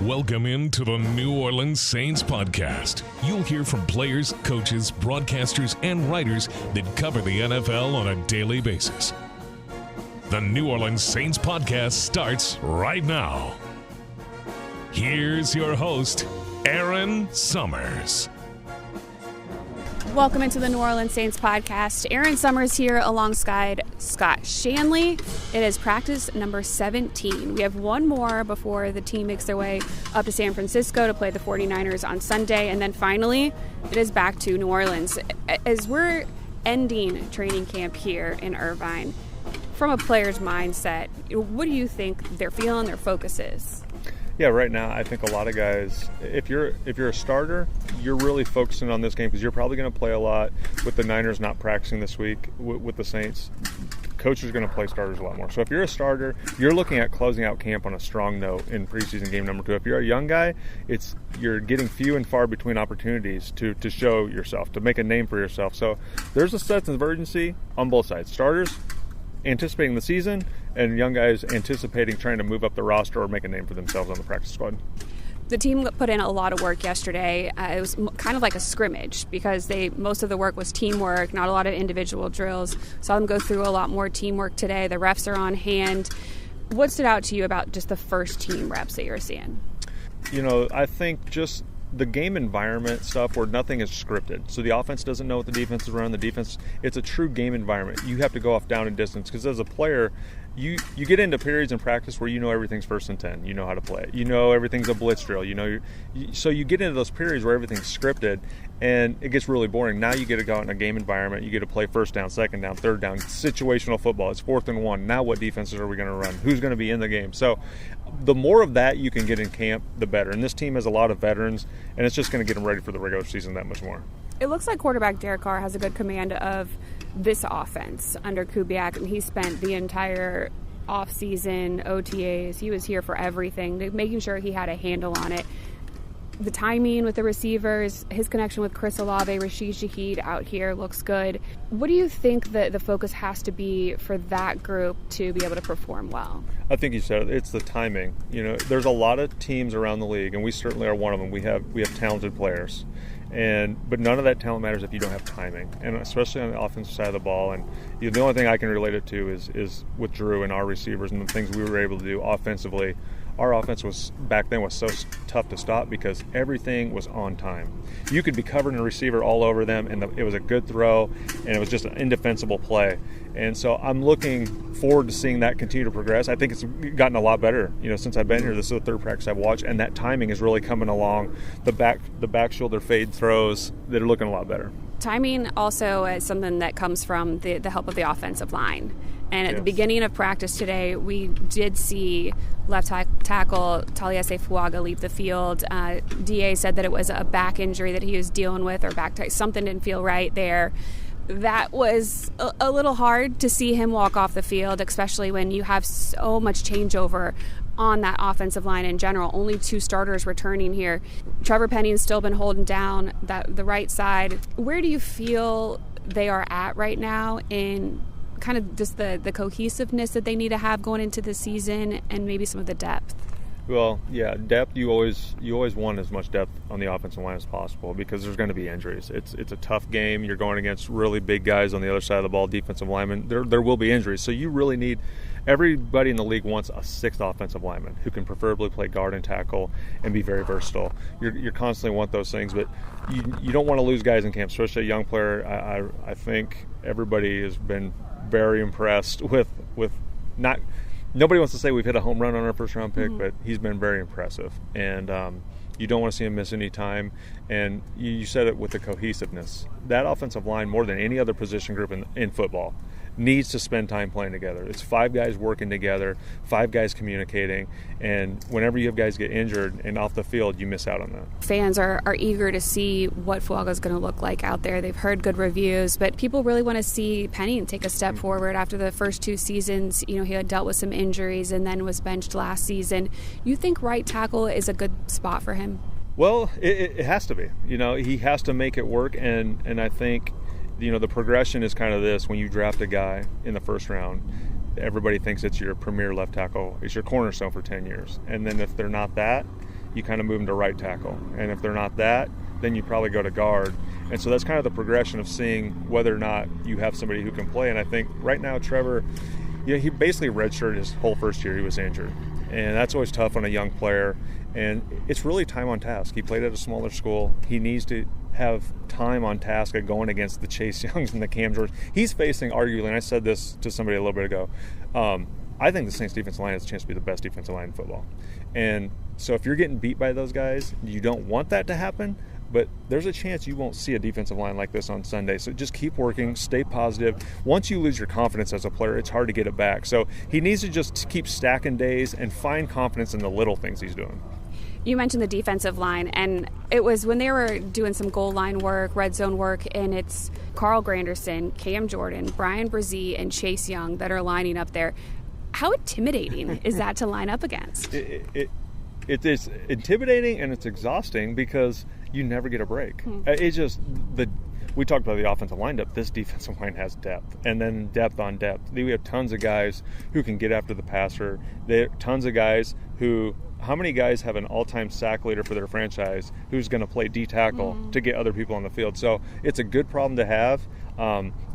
Welcome into the New Orleans Saints podcast. You'll hear from players, coaches, broadcasters, and writers that cover the NFL on a daily basis. The New Orleans Saints podcast starts right now. Here's your host, Erin Summers. Welcome into the New Orleans Saints podcast. Erin Summers here alongside Scott Shanle. It is practice number 17. We have one more before the team makes their way up to San Francisco to play the 49ers on Sunday. And then finally, it is back to New Orleans. As we're ending training camp here in Irvine, from a player's mindset, what do you think they're feeling, their focus is? Yeah, right now I think a lot of guys, if you're a starter, you're really focusing on this game because you're probably going to play a lot with the Niners not practicing this week with the Saints. Coach is going to play starters a lot more. So if you're a starter, you're looking at closing out camp on a strong note in preseason game number 2. If you're a young guy, you're getting few and far between opportunities to show yourself, to make a name for yourself. So there's a sense of urgency on both sides. Starters anticipating the season, and young guys anticipating trying to move up the roster or make a name for themselves on the practice squad. The team put in a lot of work yesterday. It was kind of like a scrimmage because most of the work was teamwork, not a lot of individual drills. Saw them go through a lot more teamwork today. The refs are on hand. What stood out to you about just the first team reps that you're seeing? I think just the game environment stuff where nothing is scripted. So the offense doesn't know what the defense is running. The defense, it's a true game environment. You have to go off down and distance because as a player, you get into periods in practice where you know everything's 1st and 10. You know how to play it. You know everything's a blitz drill. So you get into those periods where everything's scripted and it gets really boring. Now you get to go out in a game environment. You get to play 1st down, 2nd down, 3rd down, situational football. It's 4th and 1. Now what defenses are we going to run? Who's going to be in the game? So the more of that you can get in camp, the better. And this team has a lot of veterans, and it's just going to get them ready for the regular season that much more. It looks like quarterback Derek Carr has a good command of this offense under Kubiak, and he spent the entire offseason, OTAs, he was here for everything, making sure he had a handle on it. The timing with the receivers, his connection with Chris Olave, Rashid Shaheed out here looks good. What do you think that the focus has to be for that group to be able to perform well? I think you said it's the timing. There's a lot of teams around the league, and we certainly are one of them. We have talented players, but none of that talent matters if you don't have timing, and especially on the offensive side of the ball. And the only thing I can relate it to is with Drew and our receivers and the things we were able to do offensively. Our offense back then was so tough to stop because everything was on time. You could be covering a receiver all over them, and it was a good throw, and it was just an indefensible play. And so I'm looking forward to seeing that continue to progress. I think it's gotten a lot better. Since I've been here, this is the 3rd practice I've watched, and that timing is really coming along. The back shoulder fade throws, they're looking a lot better. Timing also is something that comes from the help of the offensive line. And at the beginning of practice today, we did see left tackle Taliese Fuaga leave the field. DA said that it was a back injury that he was dealing with, or something didn't feel right there. That was a little hard to see him walk off the field, especially when you have so much changeover on that offensive line in general. Only 2 starters returning here. Trevor Penning's still been holding down the right side. Where do you feel they are at right now in kind of just the cohesiveness that they need to have going into the season, and maybe some of the depth? Well, yeah, depth. You always want as much depth on the offensive line as possible because there's going to be injuries. It's a tough game. You're going against really big guys on the other side of the ball, defensive linemen. There will be injuries, so you really need. Everybody in the league wants a 6th offensive lineman who can preferably play guard and tackle and be very versatile. You constantly want those things, but you don't want to lose guys in camp, especially a young player. I think everybody has been very impressed with not. Nobody wants to say we've hit a home run on our 1st round pick, but he's been very impressive. And you don't want to see him miss any time. And you said it with the cohesiveness. That offensive line, more than any other position group in football, needs to spend time playing together. It's 5 guys working together, 5 guys communicating, and whenever you have guys get injured and off the field, you miss out on that. Fans are eager to see what Fuaga's going to look like out there. They've heard good reviews, but people really want to see Penning take a step forward after the first 2 seasons. He had dealt with some injuries and then was benched last season. You think right tackle is a good spot for him? Well, it has to be. He has to make it work, and I think the progression is kind of this. When you draft a guy in the 1st round, everybody thinks it's your premier left tackle. It's your cornerstone for 10 years. And then if they're not that, you kind of move them to right tackle. And if they're not that, then you probably go to guard. And so that's kind of the progression of seeing whether or not you have somebody who can play. And I think right now Trevor, he basically redshirted his whole first year. He was injured. And that's always tough on a young player. And it's really time on task. He played at a smaller school. He needs to have time on task at going against the Chase Youngs and the Cam Jordans. He's facing, arguably, and I said this to somebody a little bit ago, I think the Saints defensive line has a chance to be the best defensive line in football. And so if you're getting beat by those guys, you don't want that to happen, but there's a chance you won't see a defensive line like this on Sunday. So just keep working, stay positive. Once you lose your confidence as a player, it's hard to get it back. So he needs to just keep stacking days and find confidence in the little things he's doing. You mentioned the defensive line, and it was when they were doing some goal line work, red zone work, and it's Carl Granderson, Cam Jordan, Brian Brzee, and Chase Young that are lining up there. How intimidating is that to line up against? It is intimidating, and it's exhausting because you never get a break. We talked about the offensive line depth. This defensive line has depth, and then depth on depth. We have tons of guys who can get after the passer. There are tons of guys who. How many guys have an all-time sack leader for their franchise who's going to play D-tackle to get other people on the field? So it's a good problem to have.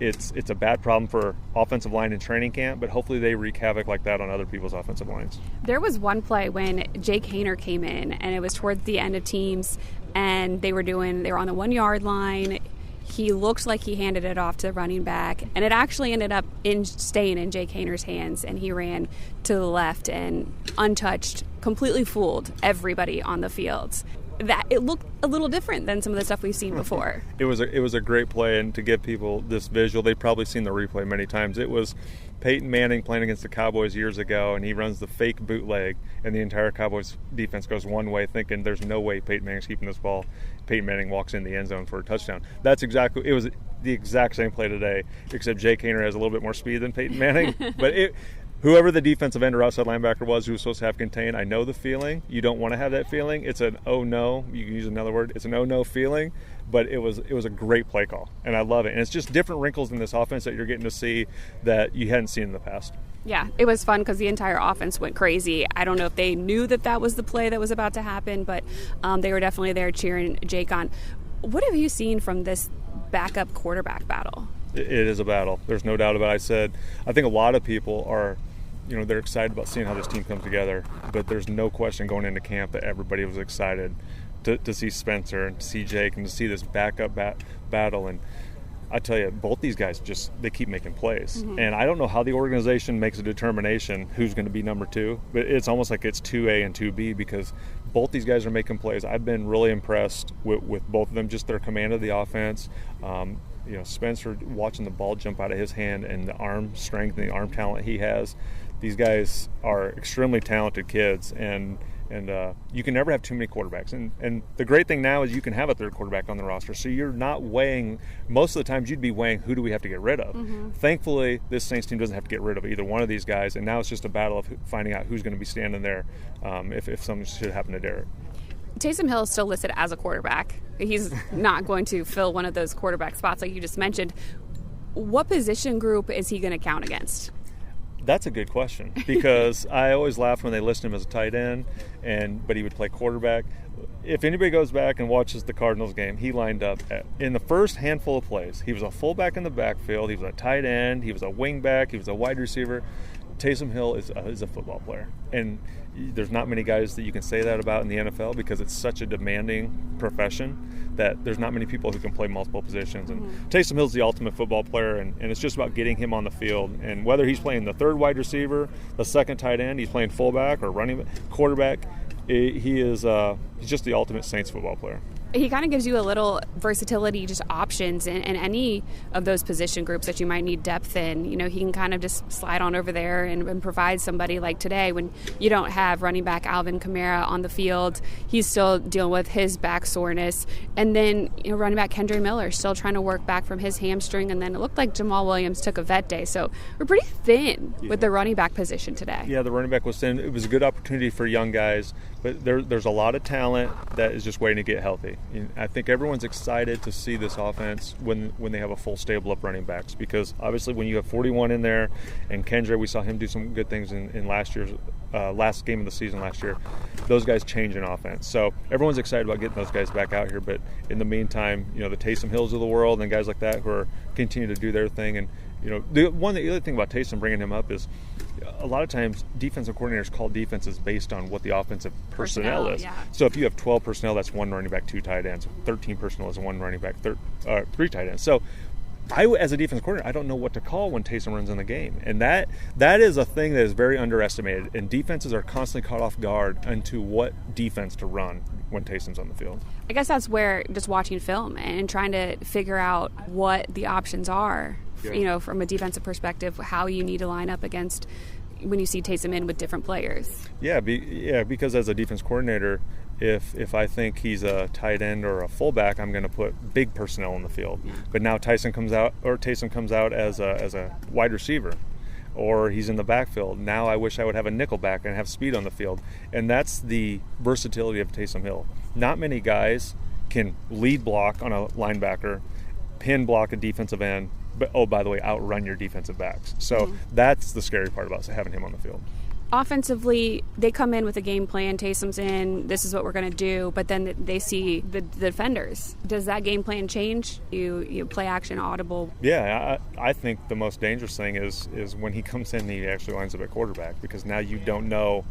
It's a bad problem for offensive line in training camp, but hopefully they wreak havoc like that on other people's offensive lines. There was one play when Jake Haener came in, and it was towards the end of teams, and they were on the 1 yard line. He looked like he handed it off to the running back, and it actually ended up staying in Jake Haener's hands, and he ran to the left and untouched, completely fooled everybody on the field. That it looked a little different than some of the stuff we've seen before. It was a great play, and to give people this visual, they've probably seen the replay many times. It was Peyton Manning playing against the Cowboys years ago, and he runs the fake bootleg, and the entire Cowboys defense goes one way, thinking there's no way Peyton Manning's keeping this ball. Peyton Manning walks in the end zone for a touchdown. It was the exact same play today, except Jake Haener has a little bit more speed than Peyton Manning. But whoever the defensive end or outside linebacker was who was supposed to have contained, I know the feeling. You don't want to have that feeling. It's an oh no. You can use another word. It's an oh no feeling. But it was a great play call, and I love it. And it's just different wrinkles in this offense that you're getting to see that you hadn't seen in the past. Yeah, it was fun because the entire offense went crazy. I don't know if they knew that was the play that was about to happen, but they were definitely there cheering Jake on. What have you seen from this backup quarterback battle? It is a battle. There's no doubt about it. I think a lot of people are, they're excited about seeing how this team comes together, but there's no question going into camp that everybody was excited to see Spencer and to see Jake and to see this backup battle. And I tell you, both these guys they keep making plays. Mm-hmm. And I don't know how the organization makes a determination who's going to be number two, but it's almost like it's 2A and 2B because both these guys are making plays. I've been really impressed with both of them, just their command of the offense. Spencer watching the ball jump out of his hand and the arm strength and the arm talent he has. These guys are extremely talented kids, and you can never have too many quarterbacks. And the great thing now is you can have a third quarterback on the roster, so you're not weighing. Most of the times you'd be weighing who do we have to get rid of. Mm-hmm. Thankfully, this Saints team doesn't have to get rid of either one of these guys, and now it's just a battle of finding out who's going to be standing there if something should happen to Derek. Taysom Hill is still listed as a quarterback. He's not going to fill one of those quarterback spots like you just mentioned. What position group is he going to count against? That's a good question because I always laugh when they list him as a tight end, but he would play quarterback. If anybody goes back and watches the Cardinals game, he lined up in the first handful of plays. He was a fullback in the backfield. He was a tight end. He was a wingback. He was a wide receiver. Taysom Hill is a football player, and there's not many guys that you can say that about in the NFL because it's such a demanding profession that there's not many people who can play multiple positions. And Taysom Hill's the ultimate football player, and it's just about getting him on the field. And whether he's playing the third wide receiver, the second tight end, he's playing fullback or running quarterback, he's just the ultimate Saints football player. He kind of gives you a little versatility, just options in any of those position groups that you might need depth in. He can kind of just slide on over there and provide somebody like today when you don't have running back Alvin Kamara on the field. He's still dealing with his back soreness. And then running back Kendre Miller still trying to work back from his hamstring. And then it looked like Jamal Williams took a vet day. So we're pretty thin with the running back position today. Yeah, the running back was thin. It was a good opportunity for young guys, but there's a lot of talent that is just waiting to get healthy. I think everyone's excited to see this offense when they have a full stable of running backs because obviously when you have 41 in there and Kendre, we saw him do some good things in last year's last game of the season last year. Those guys change in offense. So everyone's excited about getting those guys back out here. But in the meantime, the Taysom Hills of the world and guys like that who are continue to do their thing. And the other thing about Taysom, bringing him up, is a lot of times defensive coordinators call defenses based on what the offensive personnel is. Yeah. So if you have 12 personnel, that's 1 running back, 2 tight ends. 13 personnel is 1 running back, 3 tight ends. So I, as a defensive coordinator, I don't know what to call when Taysom runs in the game. And that is a thing that is very underestimated. And defenses are constantly caught off guard into what defense to run when Taysom's on the field. I guess that's where just watching film and trying to figure out what the options are, from a defensive perspective, how you need to line up against when you see Taysom in with different players. Yeah, because as a defense coordinator, if I think he's a tight end or a fullback, I'm going to put big personnel on the field. But now Taysom comes out as a wide receiver, or he's in the backfield. Now I wish I would have a nickel back and have speed on the field. And that's the versatility of Taysom Hill. Not many guys can lead block on a linebacker, pin block a defensive end, but, oh, by the way, outrun your defensive backs. So that's the scary part about having him on the field. Offensively, they come in with a game plan. Taysom's in, this is what we're going to do, but then they see the defenders. Does that game plan change? You play action, audible? Yeah, I think the most dangerous thing is when he comes in and he actually lines up at quarterback, because now you don't know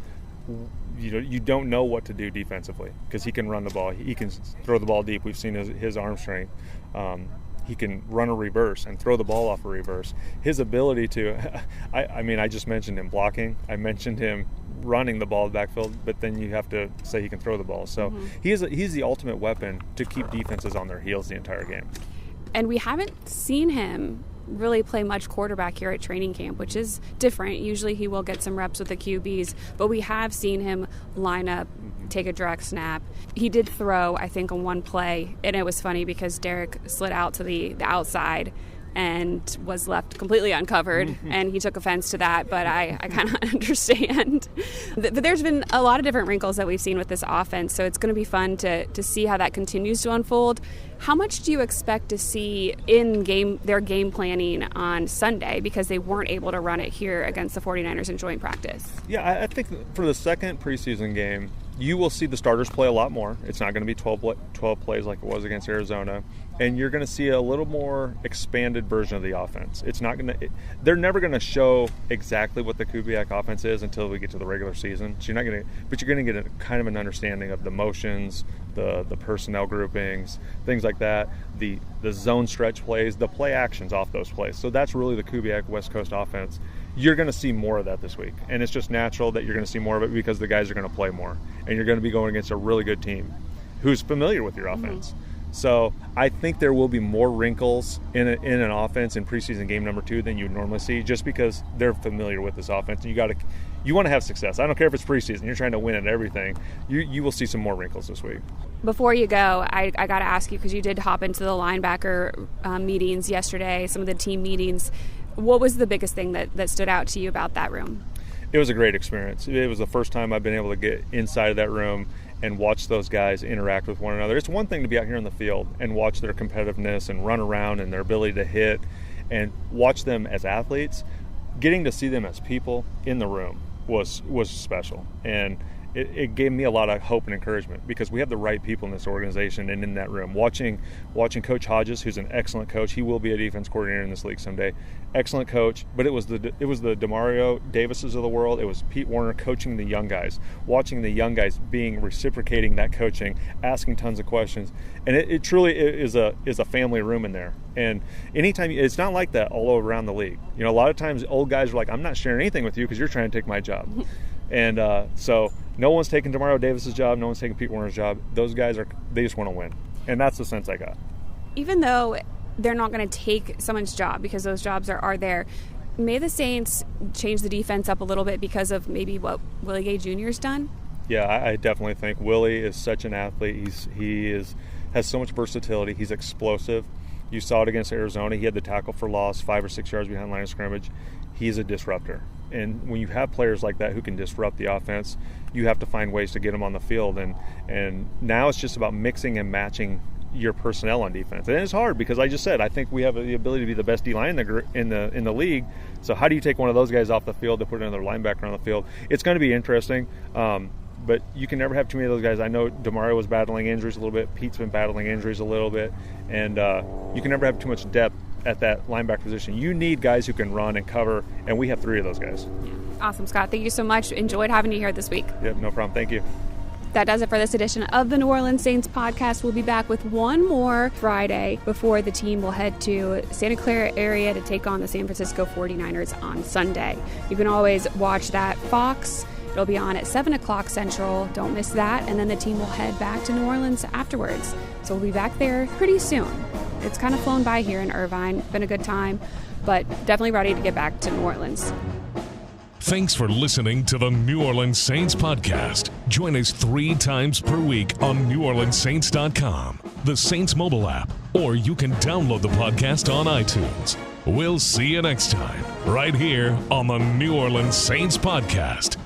what to do defensively, because he can run the ball. He can throw the ball deep. We've seen his arm strength. He can run a reverse and throw the ball off a reverse. His ability to, I just mentioned him blocking. I mentioned him running the ball backfield, but then you have to say he can throw the ball. So he's the ultimate weapon to keep defenses on their heels the entire game. And we haven't seen him really play much quarterback here at training camp, which is different. Usually he will get some reps with the QBs, but we have seen him line up, take a direct snap. He did throw, I think, on one play, and it was funny because Derek slid out to the outside and was left completely uncovered, and he took offense to that, but I kind of understand. But there's been a lot of different wrinkles that we've seen with this offense, so it's going to be fun to see how that continues to unfold. How much do you expect to see in their game planning on Sunday, because they weren't able to run it here against the 49ers in joint practice? Yeah, I think for the second preseason game, you will see the starters play a lot more. It's not going to be 12 plays like it was against Arizona. And you're going to see a little more expanded version of the offense. They're never going to show exactly what the Kubiak offense is until we get to the regular season. So you're going to get kind of an understanding of the motions, the personnel groupings, things like that, the zone stretch plays, the play actions off those plays. So that's really the Kubiak West Coast offense. You're going to see more of that this week. And it's just natural that you're going to see more of it because the guys are going to play more. And you're going to be going against a really good team who's familiar with your offense. So I think there will be more wrinkles in an offense in preseason game number 2 than you would normally see, just because they're familiar with this offense. And you want to have success. I don't care if it's preseason. You're trying to win at everything. You will see some more wrinkles this week. Before you go, I got to ask you, because you did hop into the linebacker meetings yesterday, some of the team meetings. What was the biggest thing that stood out to you about that room? It was a great experience. It was the first time I've been able to get inside of that room and watch those guys interact with one another. It's one thing to be out here in the field and watch their competitiveness and run around and their ability to hit and watch them as athletes. Getting to see them as people in the room was special. And it gave me a lot of hope and encouragement, because we have the right people in this organization and in that room. Watching Coach Hodges, who's an excellent coach. He will be a defense coordinator in this league someday. Excellent coach. But it was the Demario Davises of the world. It was Pete Warner coaching the young guys. Watching the young guys reciprocating that coaching, asking tons of questions. And it truly is a family room in there. And anytime, it's not like that all around the league. A lot of times old guys are like, I'm not sharing anything with you because you're trying to take my job. And so no one's taking Demario Davis's job. No one's taking Pete Warner's job. Those guys they just want to win. And that's the sense I got. Even though they're not going to take someone's job, because those jobs are there, may the Saints change the defense up a little bit because of maybe what Willie Gay Jr.'s done? Yeah, I definitely think Willie is such an athlete. He has so much versatility. He's explosive. You saw it against Arizona. He had the tackle for loss 5 or 6 yards behind line of scrimmage. He's a disruptor. And when you have players like that who can disrupt the offense, you have to find ways to get them on the field. And now it's just about mixing and matching your personnel on defense. And it's hard because I just said I think we have the ability to be the best D-line in the league. So how do you take one of those guys off the field to put another linebacker on the field? It's going to be interesting. But you can never have too many of those guys. I know DeMario was battling injuries a little bit. Pete's been battling injuries a little bit. And you can never have too much depth at that linebacker position. You need guys who can run and cover, and we have 3 of those guys. Yeah. Awesome, Scott. Thank you so much. Enjoyed having you here this week. Yep, no problem. Thank you. That does it for this edition of the New Orleans Saints podcast. We'll be back with one more Friday before the team will head to Santa Clara area to take on the San Francisco 49ers on Sunday. You can always watch that Fox. It'll be on at 7 o'clock Central. Don't miss that. And then the team will head back to New Orleans afterwards. So we'll be back there pretty soon. It's kind of flown by here in Irvine. Been a good time, but definitely ready to get back to New Orleans. Thanks for listening to the New Orleans Saints podcast. Join us 3 times per week on NewOrleansSaints.com, the Saints mobile app, or you can download the podcast on iTunes. We'll see you next time, right here on the New Orleans Saints podcast.